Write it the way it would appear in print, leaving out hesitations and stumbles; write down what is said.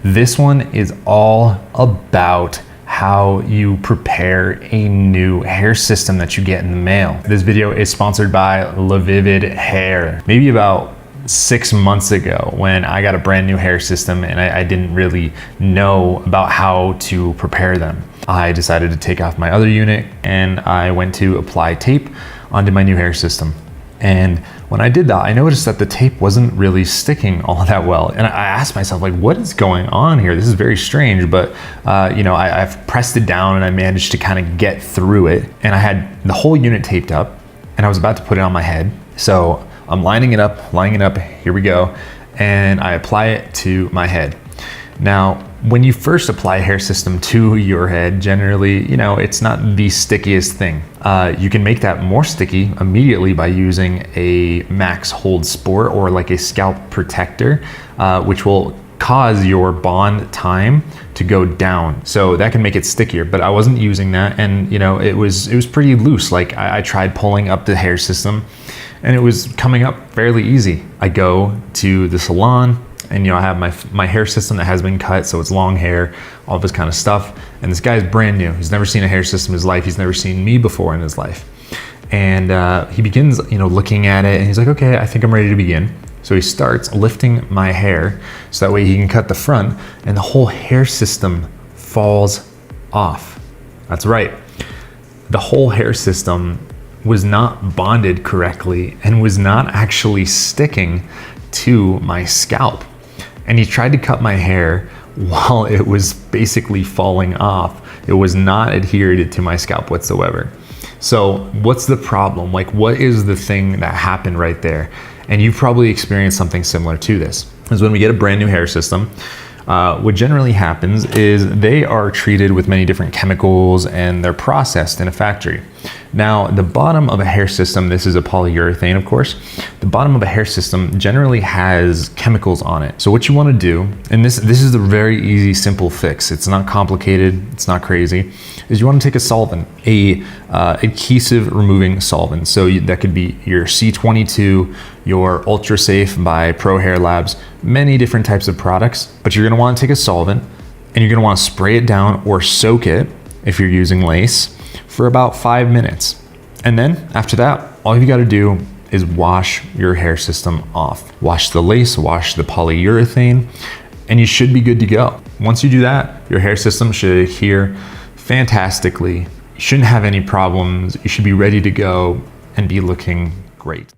This one is all about how you prepare a new hair system that you get in the mail. This video is sponsored by LaVivid hair. Maybe about 6 months ago when I got a brand new hair system and I didn't really know about how to prepare them. I decided to take off my other unit and I went to apply tape onto my new hair system. And when I did that, I noticed that the tape wasn't really sticking all that well. And I asked myself, like, what is going on here? This is very strange, but I've pressed it down and I managed to kind of get through it. And I had the whole unit taped up and I was about to put it on my head. So I'm lining it up, here we go. And I apply it to my head. Now, when you first apply a hair system to your head, generally, it's not the stickiest thing. You can make that more sticky immediately by using a max hold sport or like a scalp protector, which will cause your bond time to go down. So that can make it stickier, but I wasn't using that. And it was pretty loose. Like I tried pulling up the hair system and it was coming up fairly easy. I go to the salon, and I have my hair system that has been cut, so it's long hair, all this kind of stuff. And this guy's brand new. He's never seen a hair system in his life. He's never seen me before in his life. And he begins, looking at it, and he's like, okay, I think I'm ready to begin. So he starts lifting my hair so that way he can cut the front, and the whole hair system falls off. That's right. The whole hair system was not bonded correctly and was not actually sticking to my scalp. And he tried to cut my hair while it was basically falling off. It was not adhered to my scalp whatsoever. So what's the problem? Like, what is the thing that happened right there? And you've probably experienced something similar to this. Is when we get a brand new hair system, what generally happens is they are treated with many different chemicals and they're processed in a factory. Now, the bottom of a hair system, this is a polyurethane, of course. The bottom of a hair system generally has chemicals on it. So what you want to do, and this is a very easy, simple fix. It's not complicated. It's not crazy. Is you want to take a solvent, a adhesive removing solvent. So that could be your C22, your Ultra Safe by Pro Hair Labs, many different types of products. But you're going to want to take a solvent and you're going to want to spray it down or soak it if you're using lace for about 5 minutes. And then after that, all you got to do is wash your hair system off. Wash the lace, wash the polyurethane, and you should be good to go. Once you do that, your hair system should adhere fantastically. You shouldn't have any problems. You should be ready to go and be looking great.